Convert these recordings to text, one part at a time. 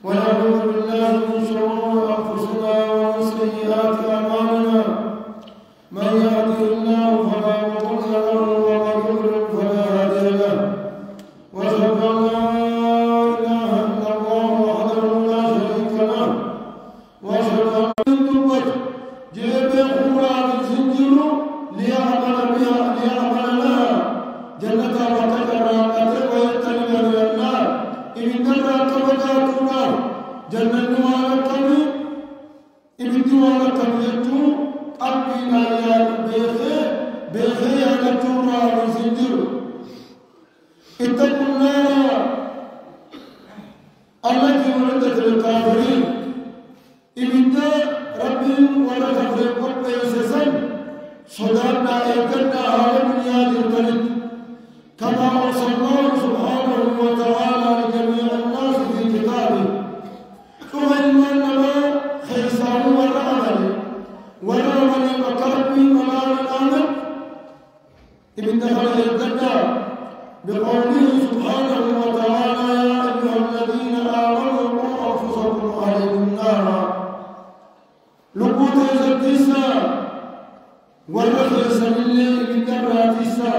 ونعوذ بالله من شرور أنفسنا ومن سيئات أعمالنا من يهده الله فلا مضل له ومن يضلل فلا هادي له وأشهد أن لا إله إلا الله وحده لا شريك له وأشهد أن محمدا جيب خورا من سجن ليعمل لها جنة وتكرامات ويتنب من النار إن درى كبكاتنا جنة وعلى إن دوالة يجو أبينا يا بيخي على تورا من سجن اتقوا النار التي ولدت للكافرين إبدا ربي ولا تفرق بيسسا صدرنا يكنا على الدنيا للتلد كما أوصى الله سبحانه وتعالى لجميع الناس في كتابه ثم إنما خيسان والعمل وكربي ولا الأمل إبن دخل الجنة بقوله سبحانه وتعالى يا أيها الذين آمنوا قوا أنفسكم وأهليكم نارا لقوت يزدسا والرخيص لله من دراتسا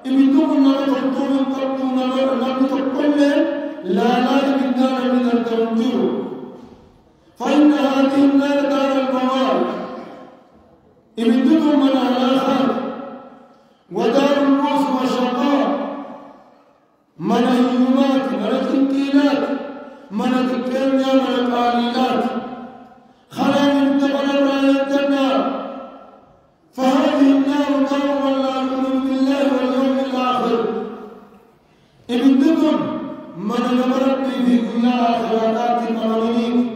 إبن دخلنا لتقوم قبلنا لم تقل لا إبن دار من التوجه فإن هذه النار دار البوار إبن دخل من الآخر ودار الناس والشقاء من الهيومات من التنكيلات من الكيمياء من القاليلات خلا من دخل الجنة فهذه النار دار من لا يؤمن بالله واليوم الآخر إبن دخل من المربي في كل آخرات المؤمنين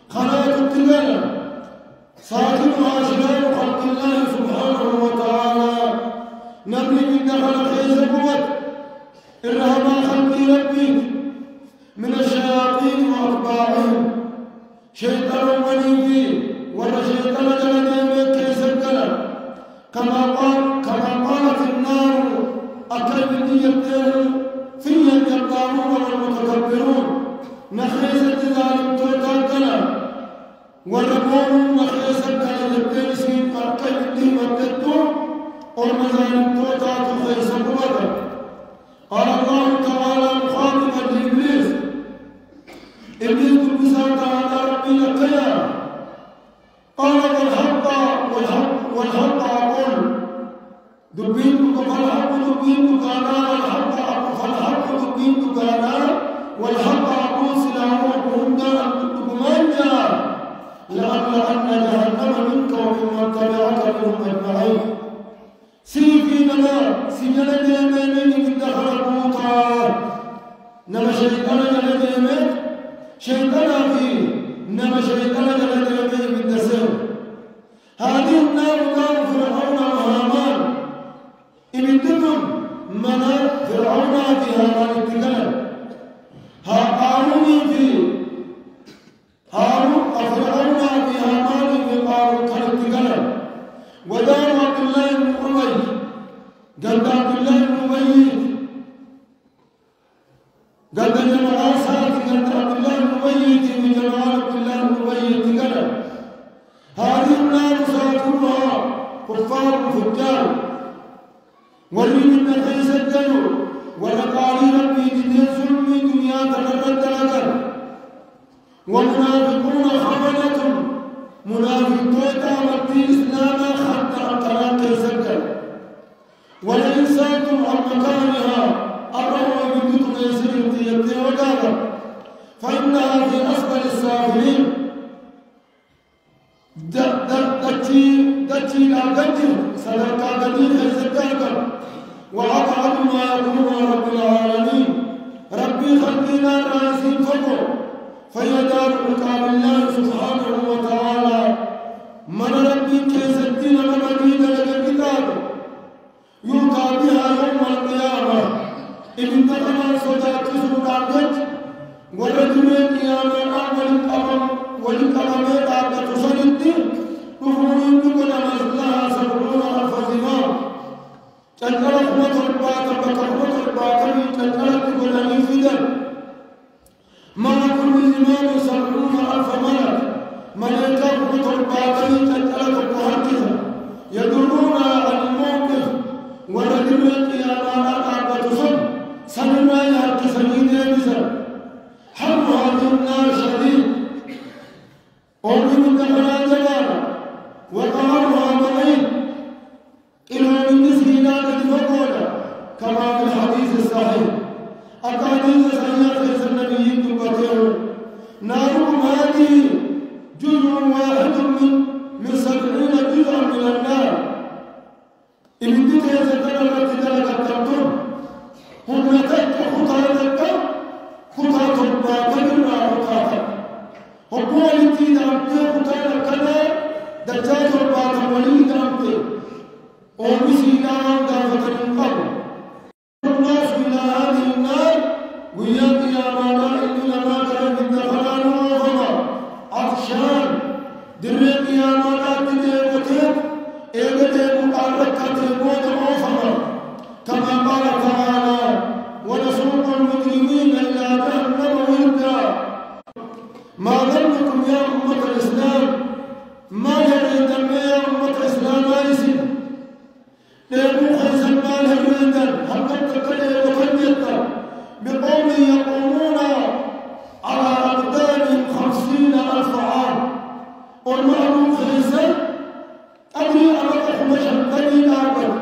خلا تبتغل صاحبها شرار خلق الله سبحانه وتعالى نبي من دخل خيز قوت إرهما خلق ربي من الشياطين وأتباعهم شيطان وليفي ولا شيطان جلدين كيس الكلام كما قالت النار أكل يبتغل فيا الجبارون والمتكبرون نخيزة ذلك توتا الكلام والربون نخيزة الكلام يبتغل أكل يبتغل ورمزان توتا تخيص قوتا قال الله تعالى مخاطبا لإبليس إبليس بسان تعالى ربي لقيا قال والحق أقول دبينك فالحق دبينك أنا فالحق دبينك أنا والحق أقول سلاحكم دمانجا لأن جهنم منك ومن تبعك منهم أجمعين سيفي نما سيجنا ديمين من دخل البوطا نما شيطانا جنا ديمين شيطانا في نما شيطانا جنا ديمين من دسر هذه النار نار فرعون وهامان إن دتم منا فرعون في هامان اتكلم هارون في فرعون في هامان في قارون كان اتكلم ودار عبد الله بن أبي قد عبد الله بن أبي قد جماعة سات قد عبد الله بن أبي وجماعة عبد الله بن أبي تكلم هذه النار ساترها كفار فجار والذين من سجدوا ولقالي ربي جديد ظلمي دنيا تكررت لك ومنافقون خبلة منافق تويتا مبتي إسلاما حتى أقرأ كيسكر ولئن سألتم عن مكانها أروا يمدكم يسير يبتي وقالا فإنها في أسفل السافلين دتي لا قدر سلكا قدير كيسكر وأبعد ما يكون رب العالمين ربي خلقنا راسي فقر فيدار رقاب الله سبحانه وتعالى من ربي كيستين لمدينة للكتاب يوقع بها يوم القيامة إن دخل صداق سلطانك ورجل القيامة وللقمة عبد تصلت نفرون تكون مثلها 70,000 زمام تنقل أخوة الباطل بكرة الباطل تنقل تكون الفدر ما كل الإمام 70,000 ملك ملائكة متربعين تتلف وهكذا يدلون على الموقف ولدرك يا مانا أبتسم سنما يأتي سنين بسر حر هذه النار شديد ومن دخل جبارا وقهرها بعيد إلى من سيناء فقولا كما في الحديث الصحيح أحاديث صحيحة النبي تبتر ناركم هذه جزء واحد من 70 جزءا من النار إن كنت يتكلم تتكلم هم نتك خطاتك خطات باطل وخطات هم التي نعمته خطات كذا دجاج باطل ولي نعمته ومسينا دافة من قبل الناس إلى هذه النار وياك يا مانا إننا ما كان بالدخلان وغما عطشان دريك يا مانا تديبتك إيجتك مقاربك تلقوت وغما كما قال تعالى ونسوق المجرمين إلى جهنم وردا ما ظنكم يا أمة الإسلام ما يريد يا أمة الإسلام آيسين ليبو خيس المال هريدا هل تتكلم وكنيتا بقوم يقومون على أقدام 50,000 عام والمعلوم خيسا أدري أمك حمشا بني نعبد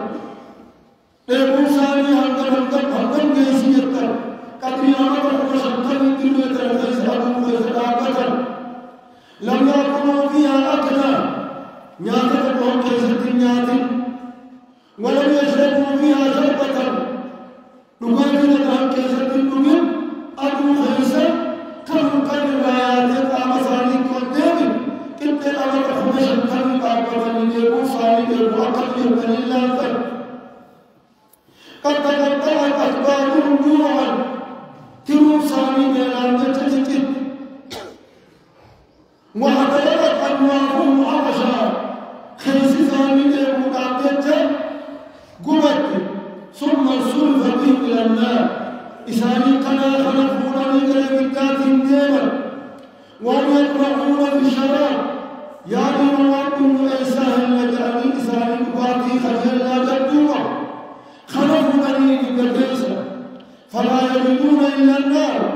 ليبو ساني هل جيسيتا أدري أمك حمشا بني دلويتا خيس أدو خيس نعبدا لم يكونوا فيها أكلا نعتقد بهم خيسة نعتقد ولم يشربوا فيها شربة نقاتل عن كيسة النمر أبو خيسة كم كان الآيات أمثالي كنتم كنت أمر خمشا كم أبدا ليبو صالي يبو أقل يبن الله قد تقطعت أخبارهم جوعا تروا صالي ميلان تتكت وحتلت أنواعهم عطشا خيس صالي يبو قاعدت قمت ثم سلف بهم إلى النار إساني كنا خلقون لقلبتات ديما وهم يقرؤون في الشراب يعني مواد إسان لجأني إساني قباتي خجل لا جدوما خلقوا بني بالدرسة فلا يجدون إلا النار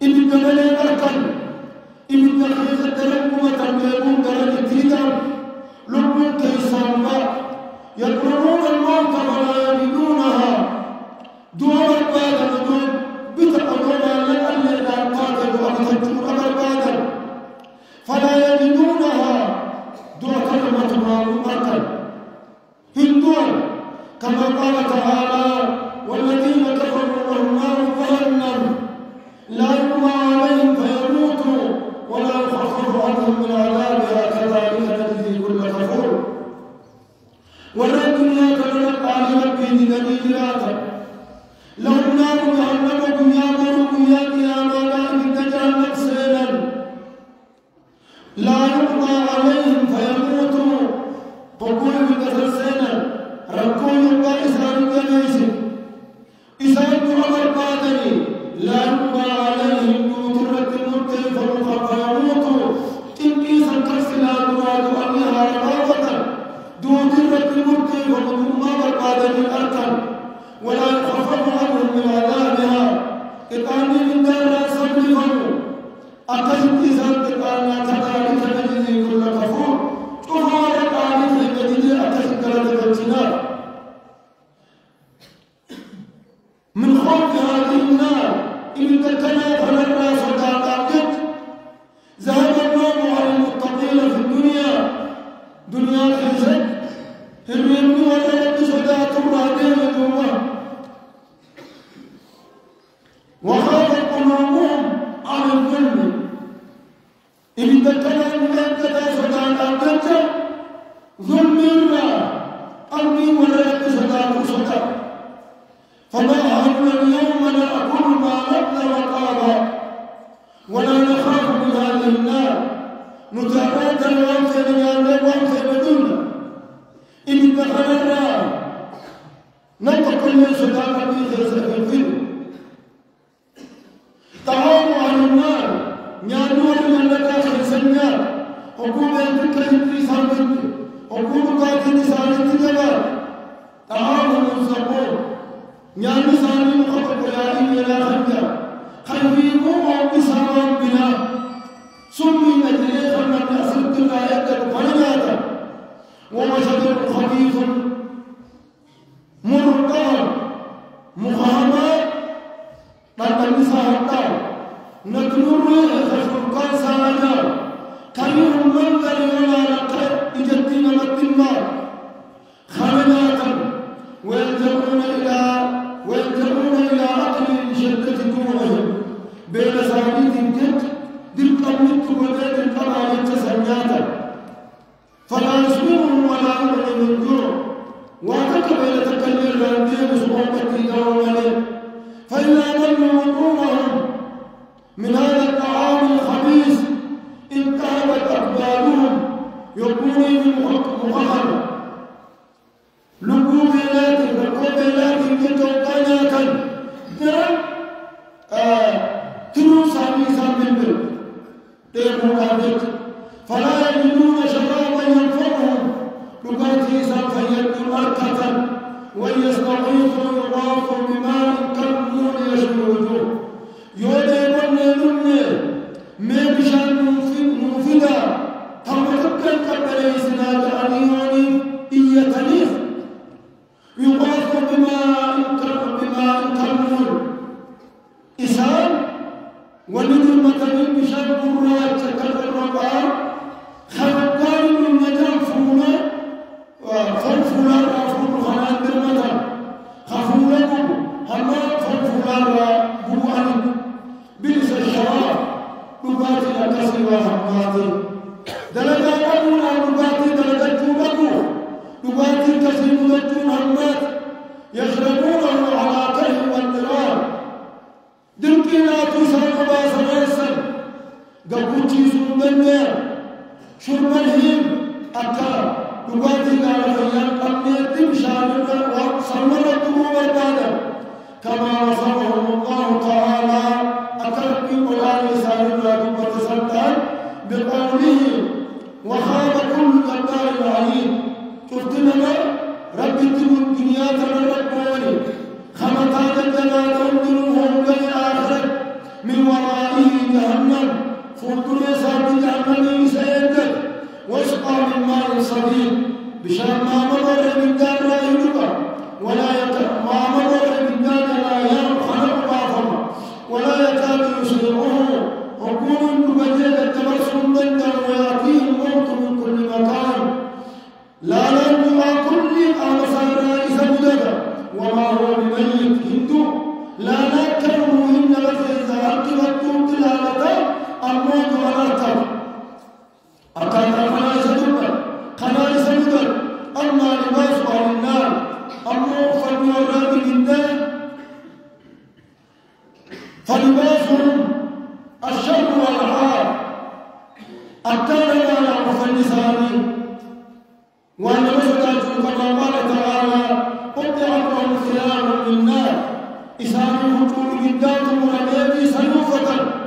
إن الدمل بركا إن الدخيز الترقمة يكون درجة تيدا لب كيسان يقرؤون الموت فلا يجدونها دون بعد النجوم بتقدمها لأن الأرقاد وأن أبدا فلا يجدونها دون كلمة معلومة في الدول كما قال تعالى والذين كفروا لهم نار جهنم لا يقضى عليهم فيموتوا ولا يخفف عنهم من عذابها كذلك نجزي كل كفور ولكن كانت عالمة بنبي جلاتا لهم نار جهنم بنيامر يا ملائكة جهنم سيلا لا يقضى عليهم فيموتوا تقول بكثر سيلا ركوا يبقى إسان الجنيس إسان عمر قادري لا يقضى عليهم نوترة المرتين فيموتوا إني سنكسلا دراد أنها رقابة دوترة المرتين ومما برقادة الأركان ولا يخفف عنهم من عذابها إطاني من دار صدقهم أكشف إذا تقالنا كذلك نجزي كل كفور تفارق عليك نجزي أكشف كذلك الجنار من خوف هذه النار إن تكنا فلنا صداقات ذهب النوم عن المتقين في الدنيا دنيا خيزت هرمي ولا بصداق بعدين جوا وخافت قلوبهم عن الظلم إن تكنا من صداقات ظلم الله أرمي ولا بصداق فما أهلنا اليوم نأكل ما لبنا وطابا ولا نخاف من هذه النار نتعرض الوامسة لله وامسة بدونا إن دخلنا ننتقل من صداقة في الفيلم تعالوا عن وقوم يتكلم سامن وقوم قاتل سامن تجمع تعاون الزبون يعني سامن مخطط يعني ولا خنجر خلفيكم أو بسام بنا سمي مجلس من أسرت الآية الفريدة ومشهد خبيث مرتهن مخامة النساء نتنور خشوكان سانا كريم من كريم على إجتنا متنا خمناتا ويلجؤون إلى عقل شدة جوعهم بين سابيت جد دلك أملك وذات القرآن تسنياتا فلا يصبرهم ولا يؤمن من جوع وتكبر تكلم الدين سبحانه وتعالى فإذا ظلوا وقومهم من هذا الطعام الخبيث انتهبت أقبالهم يقولون مخخر لقوبيلات جدوكانياتا درم تنو سامي بالبر تيمو كابت فلا يجدون شرابا ينفعهم لقاتي سافيا مركة ويستغيثوا يغاثوا بماء كالمون يشوي الوجوه يودي وني ما بشان مفيدا تمكن قبل إسناد أنيوني إيتنيف يغاثوا بماء كالمون إسان ونجم مثل بشان قرات كالرقار خلقان من نجام فونا فوفولا رافون خلان درمتا خفولكم هما فوفولا بوان بلس الشراب لقاتل كسر وحماتي دلجا قبولا لقاتل دلجا جوبكو لقاتل كسر مدجون همات يشربونه على كره والنرار دلكنا تسرق باسرسا قبوتي سندنيا شرب الهيم أكا لقاتل على خيال قمنية بشارنا وصمرته وردانا كما وصفهم الله تعالى أكرم قرآن سالنا بمتصدر بقوله وخاب كل قدار عليم شفتنا رب الدنيا تمرقوني خمطات الجنات انظروهم للآخرة من ورائه جهنم فوقنا سابق جهنم سيدك واسقى من ماء صديق بشان ما مضر من دار لا يدقى ولا ما مضر من دار لا يرحل بعضهم ولا يكاد يسرعه وقول بجد التبسم ضدا وياتيه الموت من كل مكان لا ننجو كل آمسار سبددا وما هو بميت هندو لا نكره إن لفظ عقبت تلاوة الموت على الارض أكاد خنائس بدر أما لباس أهل النار أما فالمراد بالنار فلباسهم الشر والحار التالي على مفلسان وأن مسجد كما قال تعالى قطعت لهم ثياب من نار إسامهم طول جدات مرمية سلوفة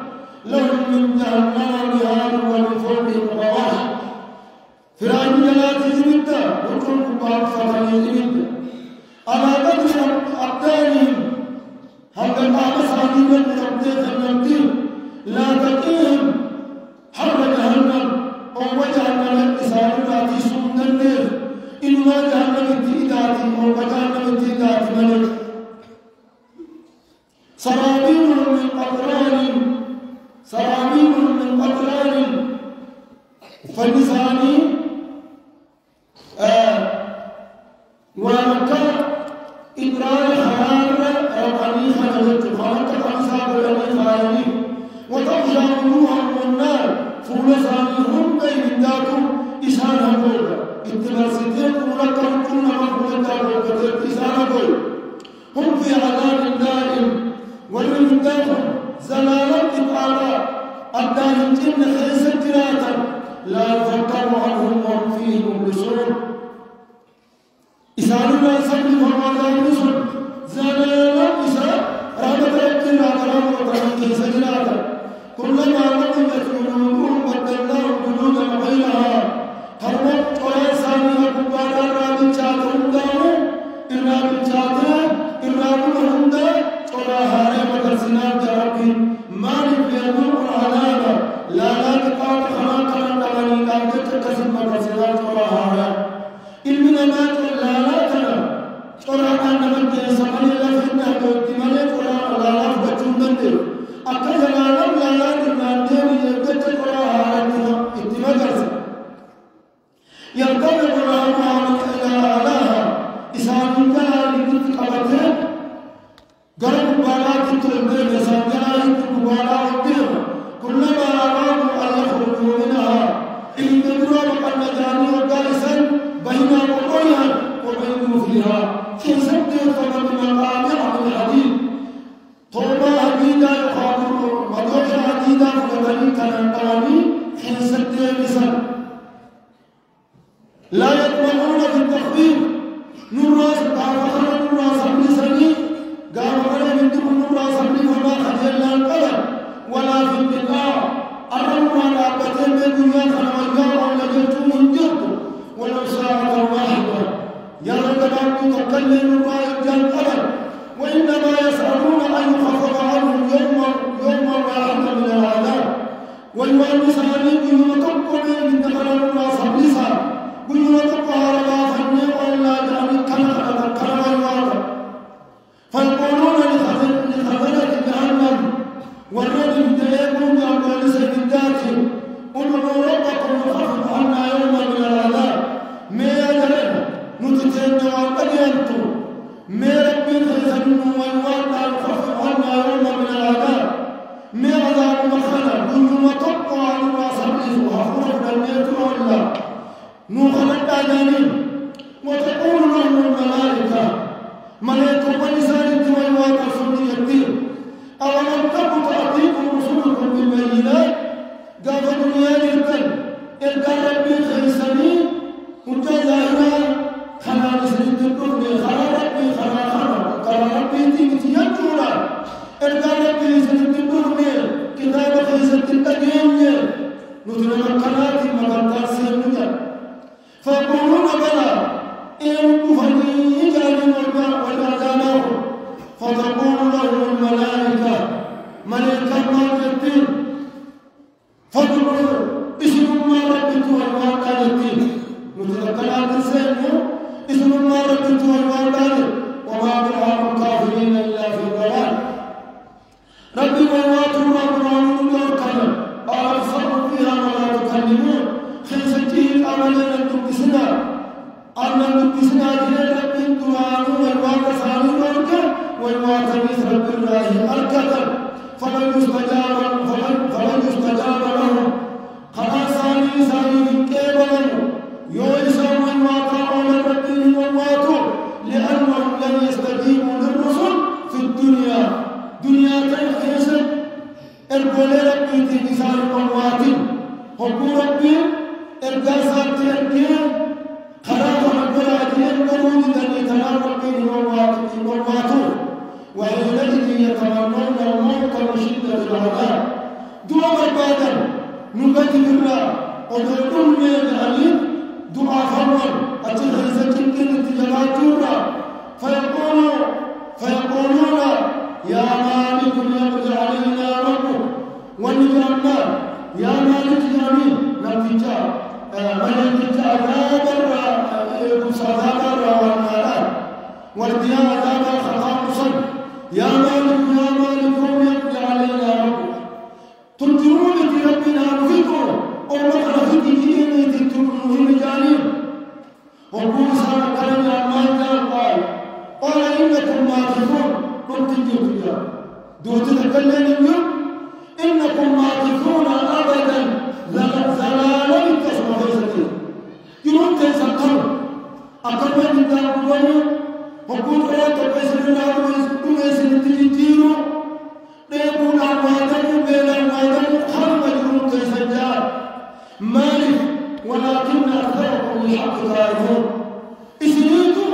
لهم من جهنم مهاد ومن فوقهم غواش فرعون جلات زمدة وكل كبار فتن زمدة على بدر أبدانهم هذا البعض صادقا من أبدات النمدين لا تقيهم حر جهنم وجهنم الإسان التي سمنا النير إنما جهنم التئدات وجهنم التئدات ملك سرابيلهم من قطران فالنساني ومكة إدرار خيار رقمي خلجت خلقت أنساب الذي خياري وتغشى وجوههم النار فولسانهم بين ذاكم إسان هبولا اتباسيتين ولكم كل مقبولة وكتب إسان هبولا هم في عذاب دائم ومن داخل زلالة الآلاء الدائم جن خيس التراتا لا يفكر عنهم وهم فيه مبلسون إسان الله سبحانه وتعالى مبلسون زلالة إسان رحمة ربنا كرام وتعالى سجلاتا كلما لم يدخلوهم بدلناهم جنودا غيرها لا يطمعون في التخفيف نراس قافخنا نراس ابن سني قافخنا من دون نراس ابن فما خجلنا القلب ولا في البقاع أرمنا لعبتين بالدنيا خنوجاء لجلتم انجرتم ولو ساعة واحدة يرد الأرض تقلل الرائد القلب وإنما يسألون أن يخفف عنهم يوما واحدا من العذاب والمؤنس عليك يمتقوا من دخل الراس بلسا ويمتقوا على ما فني وإلا جعل كنخ الواقع فيقولون لخزنة جهنم والرجل تيقون بأقوال سيدات ادعوا ربكم يخفف عنا يوما من العذاب ما يدرنا نتتين وقد ينتم ما ربي خيزن والواقع يخفف عنا يوما من العذاب ما عذاب مخنا كنتم تبقوا عن الراس وحفظنا الميت والله نوخنا التعجانين وتقول لهم الملائكة ملائكة ونسان والواقع سنة الدين أولم تكن تأتيكم رسلكم بالبينات قال الدنيا للكل إلقى ربي خيسني وجزاها خنا نسجد الدنيا خنا ربي تيجي يجونا إلقى ربي سجد الدنيا كتاب خيسة الدنيا نزل القناة مقدار سيرنا فيقولون بلى إن كفني جعلوا والأذانه فتقول لهم الملائكة ملائكة ما الدين فاذكروا اسم ما ربك والوالد الدين نتذكر الإنسان اسم ما ربك والوالد وما دعاء الكافرين إلا في الضلال ربي والوالد والقرآن والكلام أرسلوا فيها ولا تكلمون خيستي الأمل أن تبسنا دين ربي الدعاء والوالد سالي والكلام والوالد رب الله الكتب فلن يستجاب لهم خلاص سالي كيبلهم يويسوا من واقعون ربهم وماتوا لأنهم لن يستجيبوا للرسل في الدنيا دنيا تنخيص البولي ربي تنسال المواتين حقو ربي القاسات تنكين خلاص رب العجين قلوا لذلك ربهم وماتوا وحينئذ يتمنون الموت من شدة العذاب دعاء البادر نبدل الله ودعون من العليم دعاء فضل أتخذ كنت جلاتورا فيقولون يا مالك ليقضي علينا ربك ونجعلنا يا مالك يمين نتيجة ملك عذاب والنار والديان عذاب الخطاب يا مالك يقضي علينا ربك ترجعون في ربنا نفكر أمنا في ديننا تتركون جانب وقول سارة كلام الأمان قال إنكم ماكثون كنت جوتيا دوت تكلم اليوم إنكم ماكثون أبدا زلالا كسر فيزتي يوم تسكر أكبر من داروني وقول رأيت بسرنا ويسكون تجيرو يقول أمواتهم بين أمواتهم خرب يوم تسجار مالك ولكن أكثركم الحق كارهون إسنيتم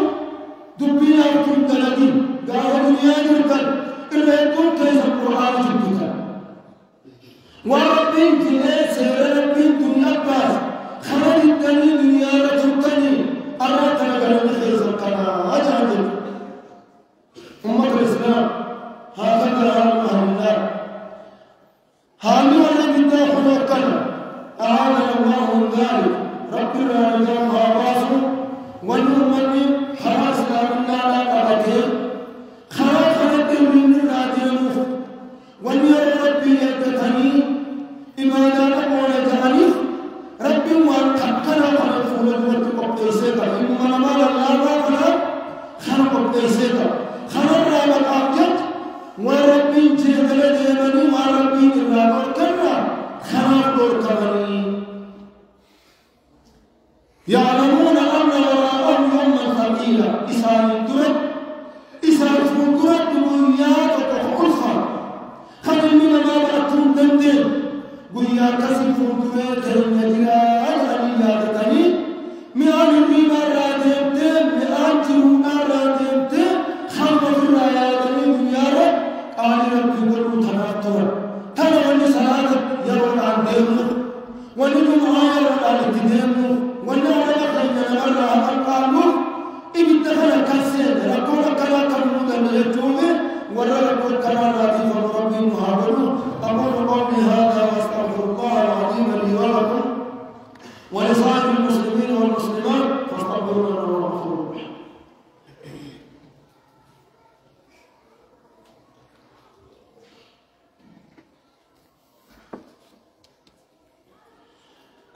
دبنا وكم تلقين قال دنيا جرتل إلا يكون كيس القرآن جبتك وربين جلال سير ربين دنيا باس خرج الدنيا دنيا رجلتني أردت لقلن خيس القناة أجعلك أمة الإسلام هكذا أهل النار هامي ولم يدخل القلب أعاننا الله من ذلك ربنا نجمها راسه ونؤمن حراس لنا قبته خرجت من الراديوف وليرى ربي يدتني إما جاء جاني ربي وككنا خلفوا الوقت قيسك إما ما الله ولا خلق قيسك خلق رابط أبجد وربي جهل جهمني وربي الرابط كنا خلق دور كمني يعلمون أن وراءهم يوما ثقيلا إسان الدرد إسان الدرد بنيات وخلصا خلل من ما بأتون دندن بنيات كسف الدرد كرم يجرى أجل الله تتني مئان يرون عن دينه ونجم يرون عن دينه ونعلم خيرنا مرة أقاموا إن دخل كسر ركون كلا كمودا من الجومة وركون كلا ناتي فربي مهابلو أقول قولي هذا واستغفر الله العظيم لي ولكم ولسائر المسلمين والمسلمات فاستغفروا لنا ورحمه.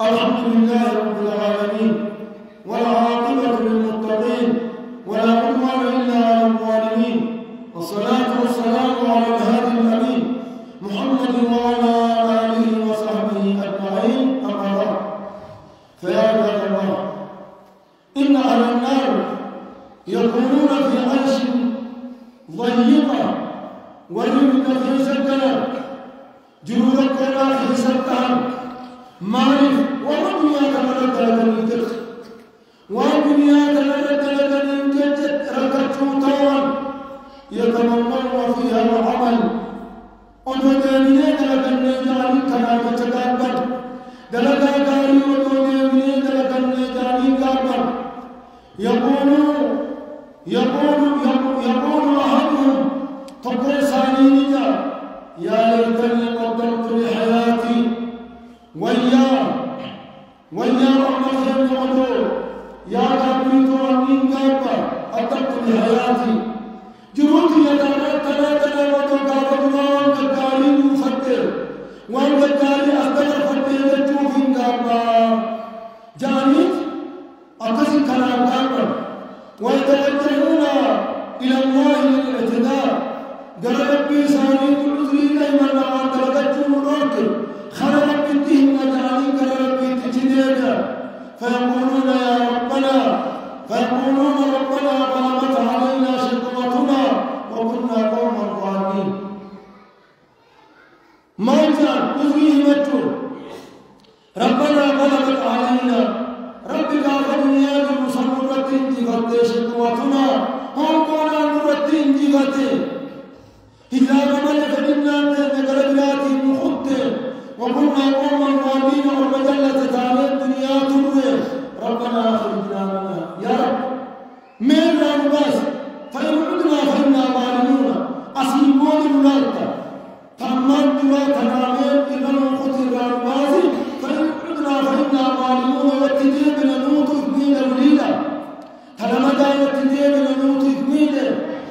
الحمد لله رب العالمين والعاقبة للمتقين ولا عدوان إلا على الظالمين والصلاة والسلام على الهادي الأمين محمد وعلى آله وصحبه أجمعين أما بعد فيا عباد الله إن أهل النار يكونون في عيش ضيقة ولمن في سكنة جنود القرى في سكنة معرف والدنيا تمرد لك الجد والدنيا تمرد لك الجد ركبت طوال يتمنون فيها العمل ودنيا لك النجار كما تتكبر دلك داري ودنيا لك النجار كبر يقول أحدهم تقول ثانيا يا ليتني قدمت لحياتي ويا رحمة الموضوع يا كبريت ومن كبر أدبت لحياتي جروتي يتناتنا وتقابلنا وانقالي يفتر وانقالي أقدر فتر يجوفين كبر جانيت أقصي كلام كبر ويتوجهون إلى الله للاعتذار قال ربي سانيت العذري دائما وأن تلقيت مراكب خلق بالدين وجعلني كربي تجديدا فيقولون ربنا غلبت علينا شقوتنا وكنا قوما ضالين ما جاء تزويه مجو ربنا غلبت علينا ربي غافرني يا المصمرة انتقلت شقوتنا هم قولا مرتين جغتي إذا رمنا فإنا تنقلبلاتي مخطئ وكنا قوما ضالين ومجلة تعالى الدنيا تروي ربنا أخرجنا منها يا رب من رمباس فإن عدنا فإنا ظالمون أصيبون النار تمام دوا تنامين إذن خطر رمباس فإن عدنا فإنا ظالمون واتجيب نموت إثنين وليدا تنمدا واتجيب نموت إثنين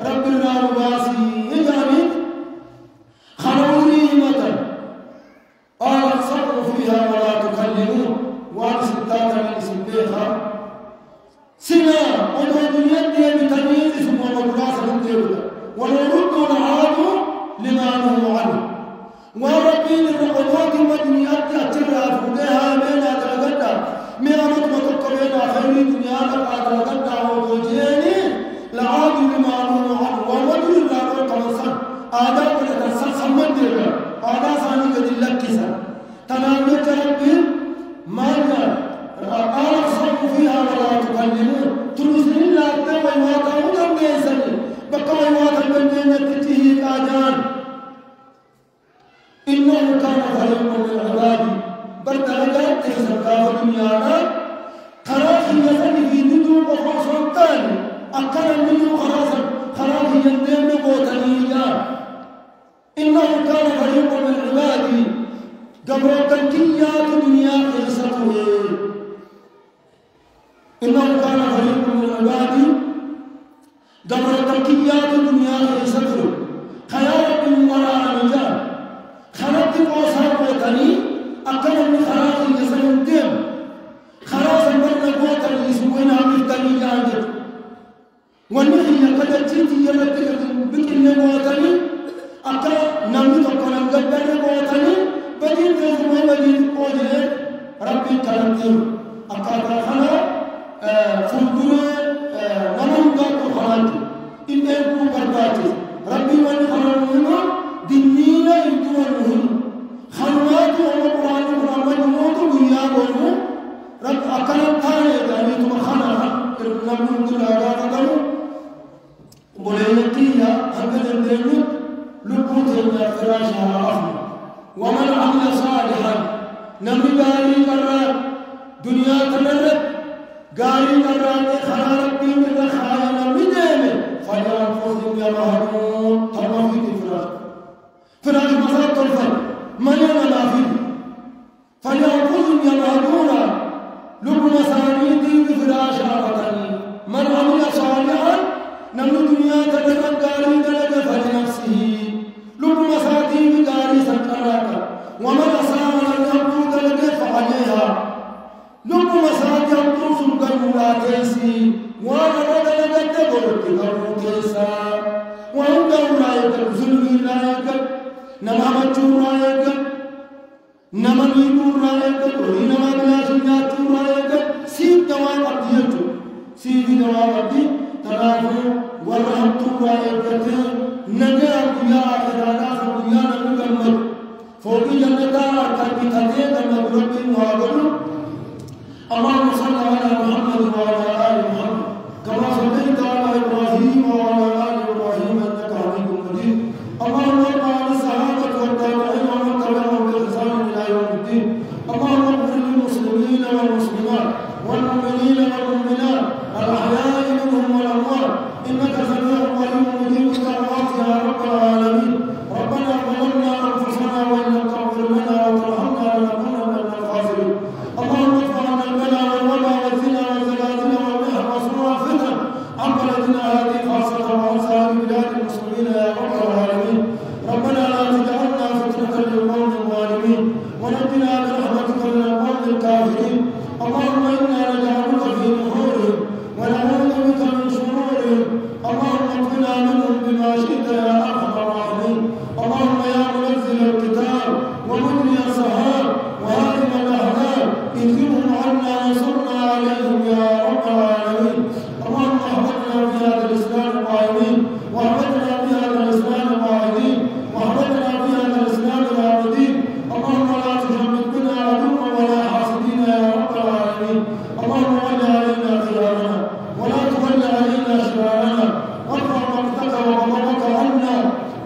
رب الرمباس يعني خلوني مثلا قال اتصرفوا فيها ولا تكلمون وأنا ستات من سبيخا سنا ودود يدي بتمييز اسم ومدراسة الدولة ونرد ونعاد لما نهوا عنه وربي للعضوات المدنيات تأتيها فوديها بين أدرقنا مئة مطمئة بين خير دنيا لك أدرقنا ووجيني لعاد لما نهوا عنه ومدر الرابع كمسان آداب لتنسل سمد هذا ثاني قد لكسا تنامت ربي ماذا قال اصرفوا فيها ولا تكلمون ترسل الله الدواء واتعودا بيسني بقى واتعودا من تتيه الآجان إنه كان فريق من عبادي بل درجات تسرقا ودنيانا خراخي يسني في ندو وخوصا تاني أكل الندو خراخي يندم بوتنيا إنه كان فريق من عبادي قبل تنكيات دنيا قصته إنه كان فريق من عبادي قبل تنكيات دنيا قصته خيال من وراء رجال خلقت قوسات وطني أكل من خراج الجسد الدم خراج المرء وطني يسوينا بالتني جاندت ونحن قد جئت يمتك بكل وطني أكا نمي تقولن قدر قوتني بدين فزمي بدين قوجه ربي كرمتين أكا تخنا فلدنا نمهم قاتو خلانتي إن يكو برباتي ربي واني خلانوهما دينينا يدو ونهم خلواتي وما قرآن قرآن موتو بيابونو رب أكرم تاني داني تمخانا نمهم دلاغا قدرو بوليتي يا هنگا جندرنو لبوت الفراش على أخر ومن عمل وعمل صالحا نمي قاري قرر دنيا تنرد قاري قرر خلا ربي من خاينا من ديمه فلينفذ يمهدون تمهد فراش مسار طرفا مليون نافذ فلينفذ يمهدون لب مسانيدي بفراش آفتني من عمل صالحا نمي دنيا تنرد قاري قرر فلنفسه لب مساتي بقاري سكراك ومن أسام لم يبدو دلق فعليها لب مساتي يبدو سلقا ملاتيسي وانا ودلق تقرد تقرد وان دورا ظلمي لا يكب نما مجور لا يكب نما نيبور لا يكب ونما بلاشنات لا يكب سيد دوام أبديته سيد دوام أبدي تنافو ورحمت لا يكب نجا بيا أخرانا سبيا نمكمل فوق جنتا كربي تدين كما ربي وعبدو اللهم صل على محمد وعلى آل محمد كما صليت على إبراهيم وعلى آل إبراهيم إنك حميد مجيد اللهم ارض عن الصحابة والتابعين ومن تبعهم بإحسان إلى يوم الدين اللهم اغفر للمسلمين والمسلمات والمؤمنين والمؤمنات الأحياء منهم والأموات إنك سميع قريب مجيب الدعوات يا رب العالمين ربنا ظلمنا أنفسنا وإن لم تغفر لنا وترحمنا لنكونن من الخاسرين اللهم ادفع عنا البلاء والوباء والزنا والزلازل والمحن وسوء الفتن عن بلدنا هذه خاصة وعن سائر بلاد المسلمين يا رب العالمين ربنا لا تجعلنا فتنة للقوم الظالمين ونجنا برحمتك من القوم الكافرين اللهم إنا نجعلك في نحورهم ونعوذ بك من شرورهم اللهم اكفنا منهم بما شئت يا أرحم الراحمين اللهم يا منزل الكتاب ومجري السحاب وهادم الأحزاب اكفهم عنا وانصرنا عليهم يا رب العالمين اللهم احفظنا في هذا الإسلام القائمين واحفظنا في هذا الإسلام القاعدين واحفظنا في هذا الإسلام العابدين اللهم لا تجمد بنا عدوا ولا حاسدين يا رب العالمين اللهم ول علينا خيارنا ولا تول علينا شرارنا وارفع مقتك وغضبك عنا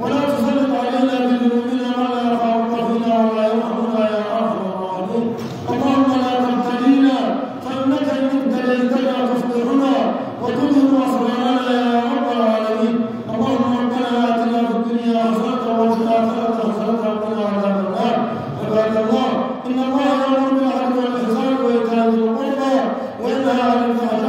ولا تسلط علينا بذنوبنا ما لا يخافك فينا ولا يرحمنا يا ارحم الراحمين اللهم لا تبتلينا فانك ان ابتليتنا تفضحنا وتظهر اسرارنا يا رب العالمين اللهم ربنا اتنا في الدنيا حسنه وفي الاخره حسنه وقنا عذاب النار عباد الله ان الله يامر بالعدل والاحسان وايتاء ذي القربى وينهى عن الفحشاء